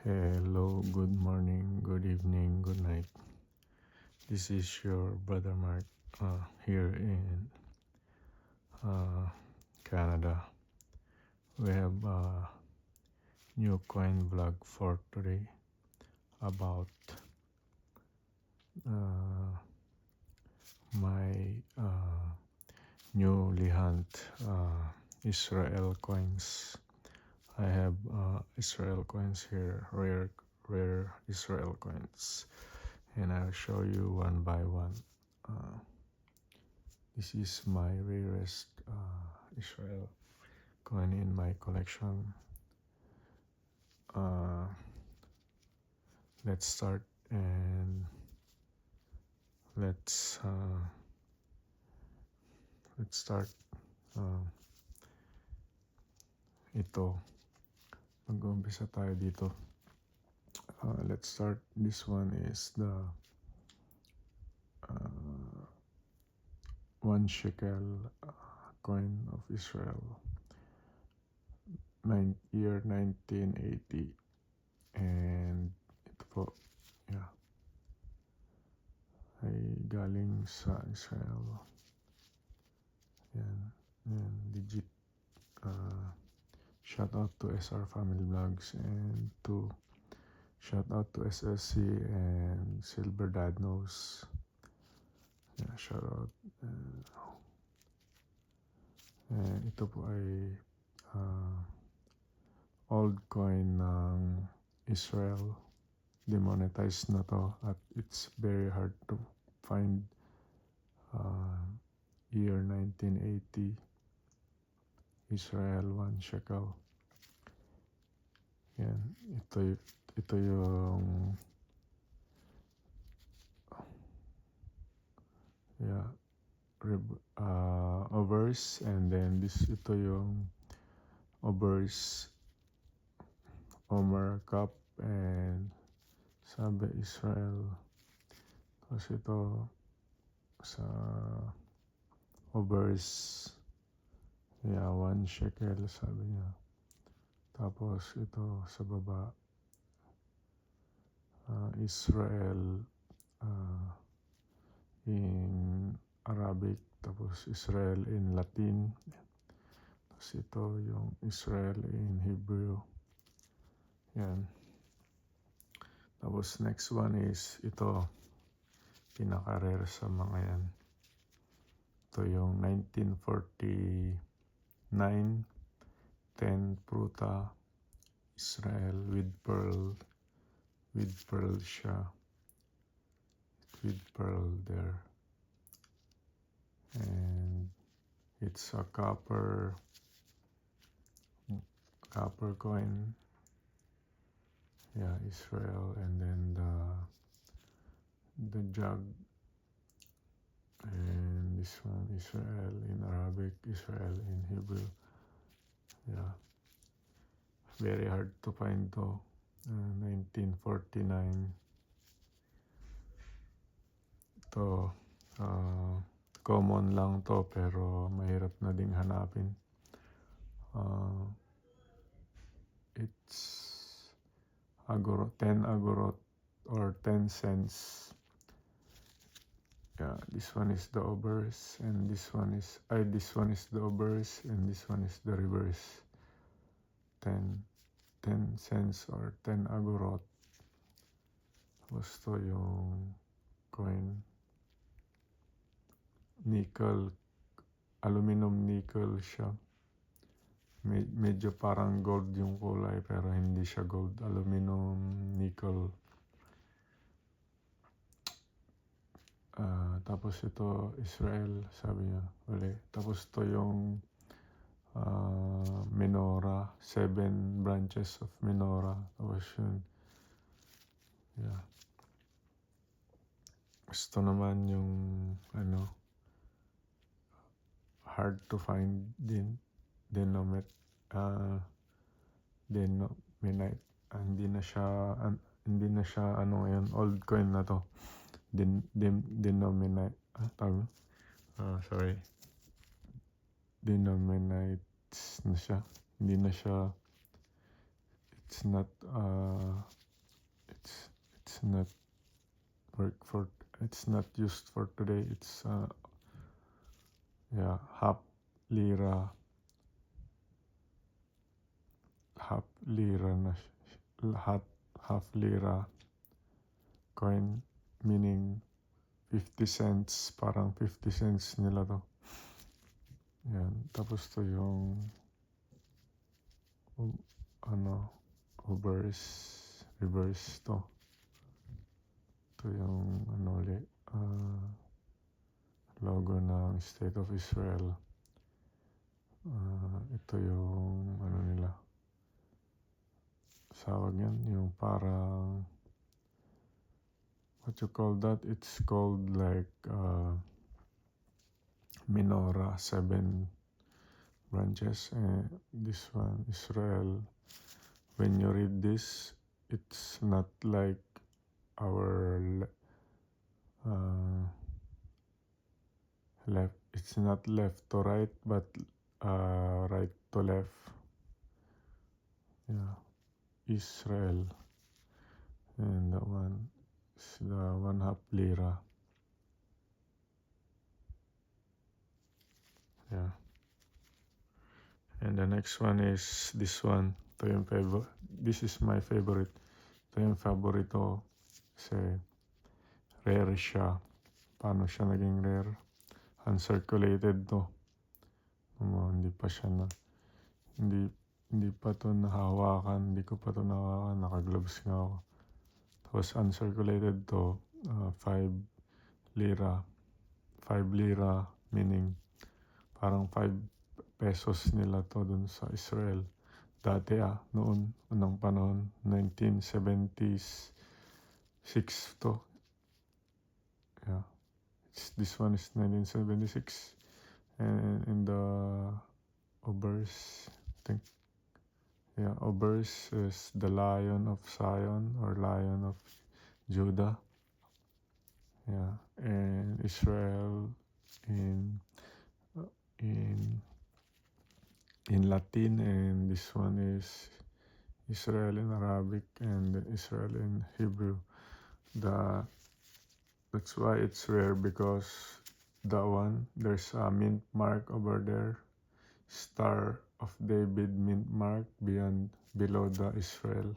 Hello, good morning, good evening, good night. This is your brother Mark here in Canada. We have a new coin vlog for today about uh, my newly hunt Israel coins. I have Israel coins here, rare Israel coins, and I'll show you one by one. This is my rarest Israel coin in my collection. Uh, let's start and let's start. Uh, ito, mag-umpisa tayo dito. Let's start. This one is the 1 shekel coin of Israel, year 1980. And ito po, yeah, ay galing sa Israel. Yan, legit. Shout out to SR Family Vlogs and shout out to SSC and Silver Dad Knows. Yeah, shout out. Ito po ay old coin ng Israel. Demonetized na to at it's very hard to find. Year 1980, Israel 1 shekel. Yan, ito yung obverse, and then ito yung obverse Omer Cup and sabi Israel. Tapos ito sa obverse, 1 shekel sabi niya. Tapos ito sa baba, Israel in Arabic, tapos Israel in Latin. Tapos ito yung Israel in Hebrew. Yan. Tapos next one is ito, pinaka-rare sa mga yan. Ito yung 1949 10 pruta Israel with pearl siya, with pearl there, and it's a copper coin. Yeah, Israel, and then the jug, and this one Israel in Arabic, Israel in Hebrew. Yeah, very hard to find to. 1949 to. Common lang to pero mahirap na ding hanapin. It's 10 agorot or 10 cents. Yeah, this one is the obverse, and this one is the obverse, and this one is the reverse. 10 cents or 10 agorot. Gusto yung coin. Nickel, aluminum nickel siya. Medyo parang gold yung kulay pero hindi siya gold. Aluminum nickel. Tapos ito Israel, sabi niya uli. Tapos ito yung menorah, 7 branches of menorah. Tapos yun, yeah. Gusto naman yung hard to find din, denominate, hindi na siya ngayon, old coin na to. Denominate, denominates na siya. Hindi na siya, it's not it's not work for it's not used for today. It's yeah, half lira na half lira coin, meaning 50 cents, parang 50 cents nila to. Yan, tapos to yung reverse to. Ito yung ulit, logo ng State of Israel. Ito yung nila, sawag yan, yung parang, what you call that? It's called like menorah, 7 branches. This one, Israel. When you read this, it's not like our left. It's not left to right, but right to left. Yeah, Israel. And that one is the 1/2 lira. Yeah. And the next one is this one. Ito yung this is my favorite. Ito yung favorito kasi rare siya. Paano siya naging rare? Uncirculated to. Hindi pa siya hindi pa to nahawakan. Hindi ko pa to nahawakan. Naka-gloves nga ako. Tapos uncirculated to, 5 lira. 5 lira meaning parang 5 pesos nila to dun sa Israel. Dati noon, unang panahon, 1976 to. Yeah. This one is 1976. And in the obverse, I think, yeah, obverse is the Lion of Zion or Lion of Judah. Yeah, and Israel in Latin, and this one is Israel in Arabic and Israel in Hebrew. That's why it's rare, because that one, there's a mint mark over there, Star of David mint mark below the Israel.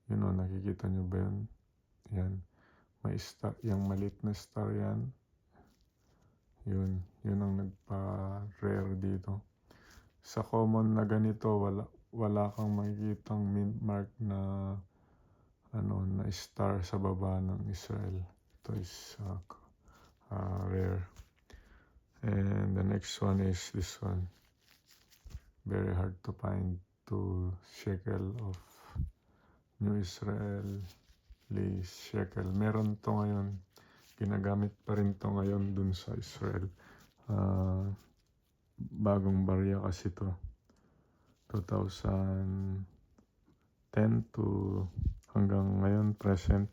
Nakikita nyo ba yun? Yan. May star, yung maliit na star yan. Yun ang nagpa-rare dito. Sa common na ganito, wala kang makikitang mint mark na na star sa baba ng Israel. Ito is rare. And the next one is this one. Very hard to find, 2 shekel of New Israel shekel. Meron to ngayon. Ginagamit pa rin to ngayon dun sa Israel. Bagong barya kasi to. 2010 to hanggang ngayon present.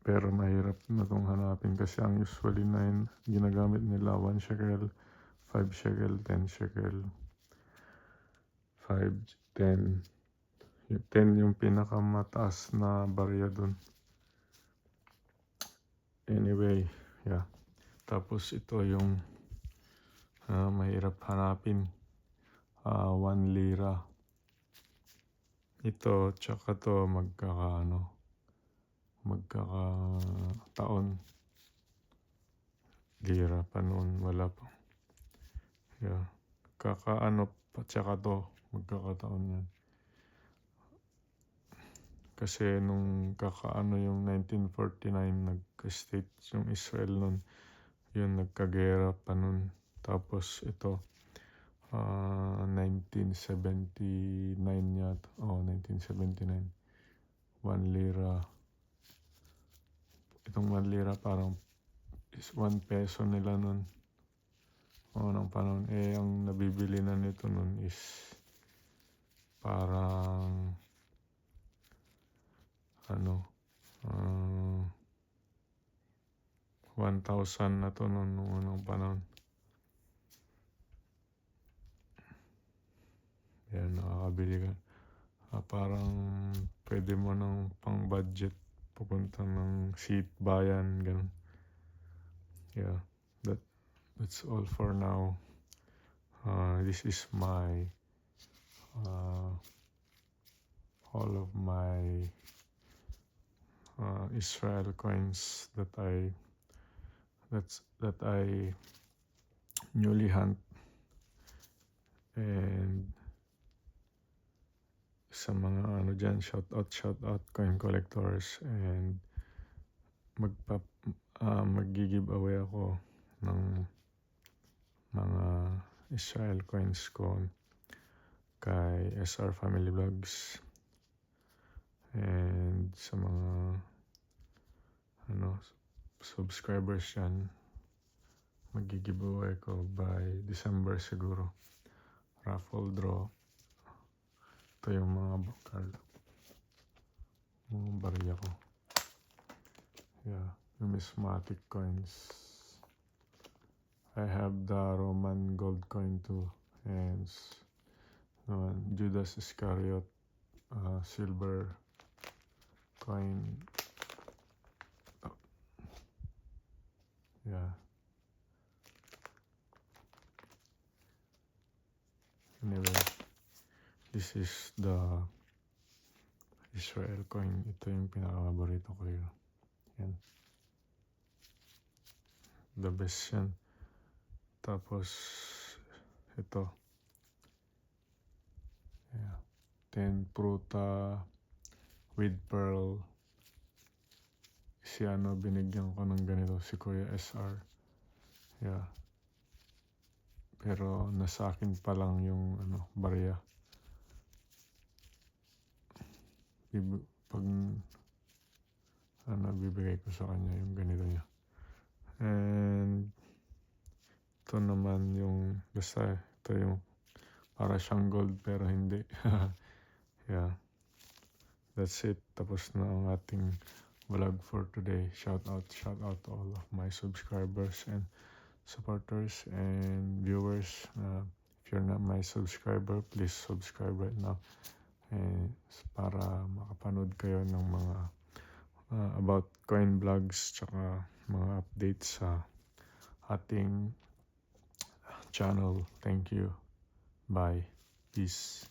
Pero mahirap na itong hanapin kasi ang usually na ginagamit nila 1 shekel, 5 shekel, 10 shekel. 5, 10. 10 yung pinakamataas na barya dun. Anyway, yeah. Tapos ito yung mahirap hanapin. 1 lira. Ito, tsaka to magkakataon. Lira pa noon, wala pa. Yeah. Tsaka to, magkakataon yan. Kasi nung yung 1949, nagka-state yung Israel nun. Yun, nagkagera pa nun. Tapos ito, 1979 yata. 1979. 1 lira. Itong 1 lira parang is 1 peso nila nun. Ng panahon. Ang nabibili na nito nun is parang 1,000 na to nung unang panahon. Yan, nakakabili ka. Parang pwede mo ng pang budget pupunta ng Seat Bayan, ganun. Yeah, that's all for now. This is my all of my Israel coins that I newly hunt, and sa mga ano dyan, shout out coin collectors, and mag-giveaway ako ng mga Israel coins ko kay SR Family Vlogs, and sa mga subscribers yan, mag-giveaway ko by December siguro. Raffle draw. Ito yung mga barya ko. Yeah, numismatic coins. I have the Roman gold coin too, and Judas Iscariot silver coin. Yeah. Anyway, this is the Israel coin. Ito yung pinaka-paborito ko yun. Yan. The best yan. Tapos, ito. Yeah. 10 pruta with pearl. Si binigyan ko ng ganito, si Kuya SR. Yeah. Pero nasa akin pa lang yung barya. Pag bibigay ko sa kanya yung ganito niya. And ito naman yung basta ito yung para siyang gold pero hindi. Yeah. That's it. Tapos na ang ating vlog for today. Shout out to all of my subscribers and supporters and viewers. If you're not my subscriber, please subscribe right now, and para makapanood kayo ng mga about coin vlogs tsaka mga updates sa ating channel. Thank you. Bye. Peace.